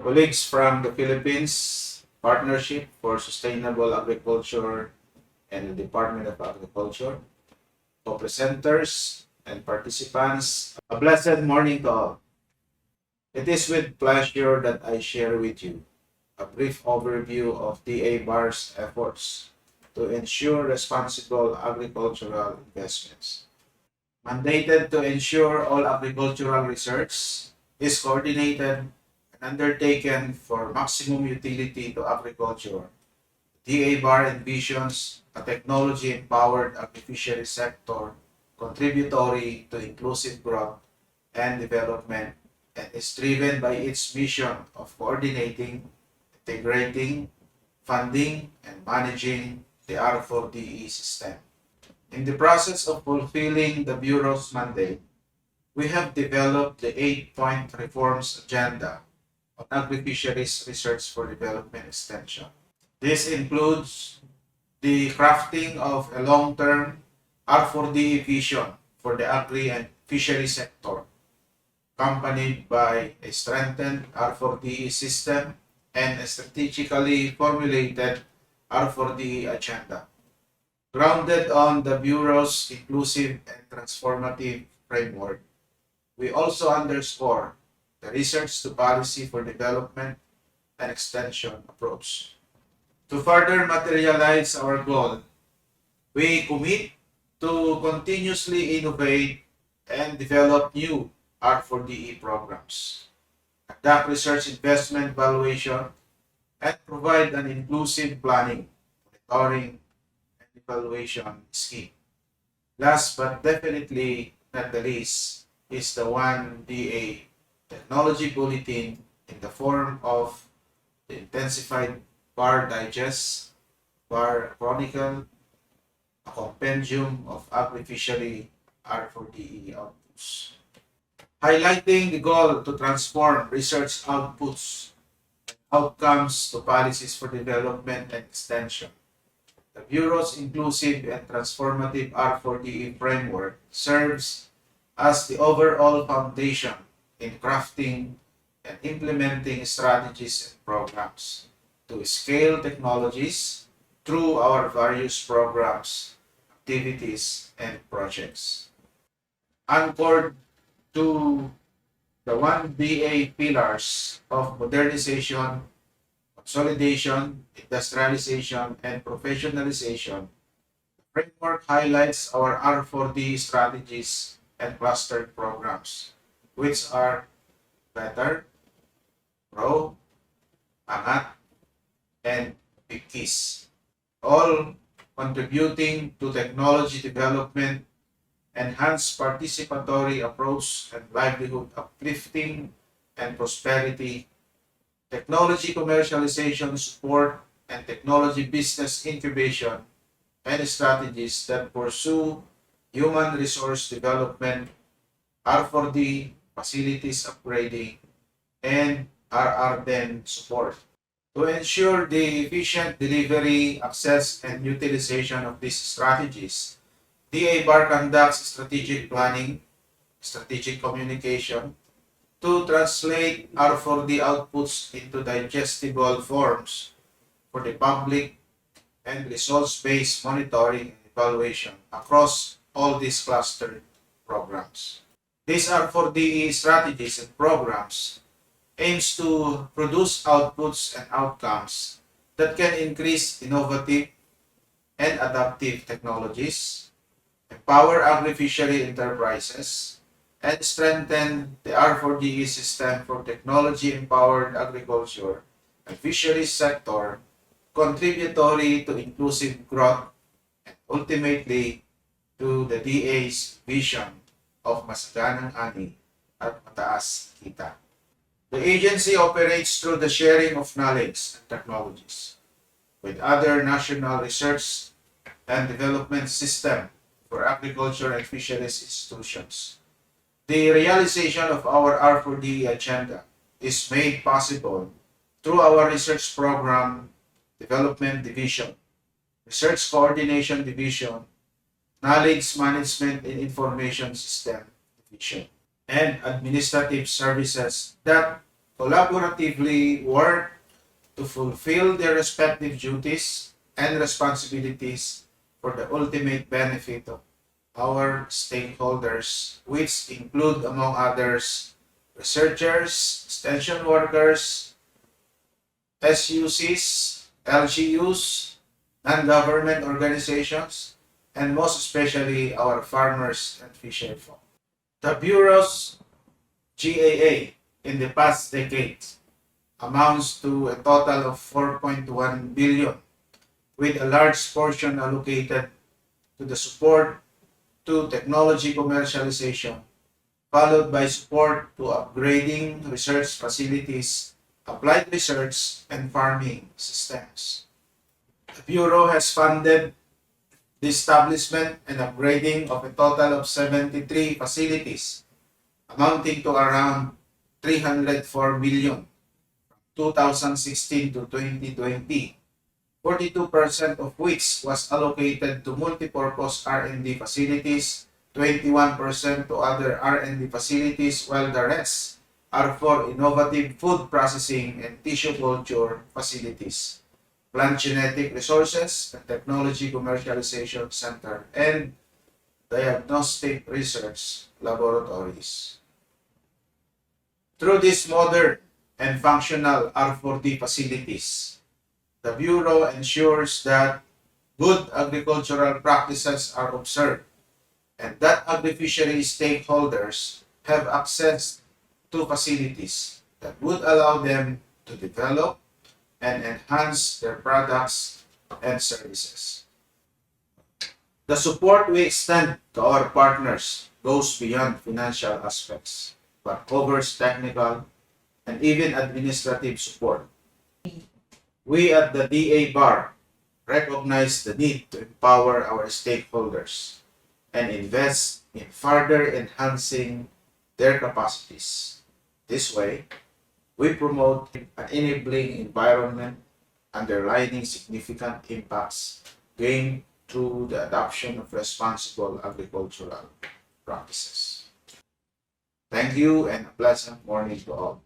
colleagues from the Philippines Partnership for Sustainable Agriculture and the Department of Agriculture, co-presenters and participants, a blessed morning to all. It is with pleasure that I share with you a brief overview of DA BAR's efforts to ensure responsible agricultural investments. Mandated to ensure all agricultural research is coordinated and undertaken for maximum utility to agriculture. DA BAR envisions a technology-empowered agri-fishery sector contributory to inclusive growth and development and is driven by its mission of coordinating, integrating, funding, and managing the R4DE system. In the process of fulfilling the Bureau's mandate, we have developed the 8-point reforms agenda on agri-fisheries research for development extension. This includes the crafting of a long-term R4DE vision for the agri and fishery sector, accompanied by a strengthened R4DE system and a strategically formulated R4DE agenda. Grounded on the Bureau's inclusive and transformative framework, we also underscore the research to policy for development and extension approach. To further materialize our goal, we commit to continuously innovate and develop new R4DE programs, conduct research investment valuation, and provide an inclusive planning, monitoring, and evaluation scheme. Last but definitely not the least is the 1DA Technology Bulletin in the form of the intensified BAR Digest, BAR Chronicle, a compendium of agri-fishery R4DE outputs. Highlighting the goal to transform research outputs and outcomes to policies for development and extension. The Bureau's inclusive and transformative R4DE framework serves as the overall foundation in crafting and implementing strategies and programs to scale technologies through our various programs, activities, and projects. Anchored to the 1DA pillars of modernization, consolidation, industrialization, and professionalization, the framework highlights our R4D strategies and clustered programs, which are Better, Grow, Angat, and Big Keys, all contributing to technology development, enhanced participatory approach and livelihood uplifting and prosperity, technology commercialization support, and technology business incubation, and strategies that pursue human resource development, R4D, facilities upgrading, and RRDEN support. To ensure the efficient delivery, access, and utilization of these strategies, DA BAR conducts strategic planning, strategic communication, to translate R4D outputs into digestible forms for the public and results-based monitoring and evaluation across all these clustered programs. These R4DE strategies and programs aims to produce outputs and outcomes that can increase innovative and adaptive technologies, empower agri-fishery enterprises, and strengthen the R4DE system for technology-empowered agriculture and fisheries sector, contributory to inclusive growth and ultimately to the DA's vision of masaganang ani at mataas kita. The agency operates through the sharing of knowledge and technologies with other national research and development system for agriculture and fisheries institutions. The realization of our R4D agenda is made possible through our Research Program Development Division, Research Coordination Division, Knowledge Management and Information System Division, and Administrative Services that collaboratively work to fulfill their respective duties and responsibilities for the ultimate benefit of our stakeholders, which include, among others, researchers, extension workers, SUCs, LGUs, non-government organizations, and most especially our farmers and fisher folk. The Bureau's GAA in the past decades amounts to a total of 4.1 billion, with a large portion allocated to the support to technology commercialization, followed by support to upgrading research facilities, applied research, and farming systems. The Bureau has funded the establishment and upgrading of a total of 73 facilities, amounting to around 304 million 2016 to 2020, 42% of which was allocated to multipurpose R&D facilities, 21% to other R&D facilities, while the rest are for innovative food processing and tissue culture facilities, plant genetic resources and technology commercialization center, and diagnostic research laboratories. Through these modern and functional R4D facilities, the Bureau ensures that good agricultural practices are observed and that agri-fishery stakeholders have access to facilities that would allow them to develop and enhance their products and services. The support we extend to our partners goes beyond financial aspects, but covers technical and even administrative support. We at the DA Bar recognize the need to empower our stakeholders and invest in further enhancing their capacities. This way, we promote an enabling environment underlining significant impacts gained through the adoption of responsible agricultural practices. Thank you and a pleasant morning to all.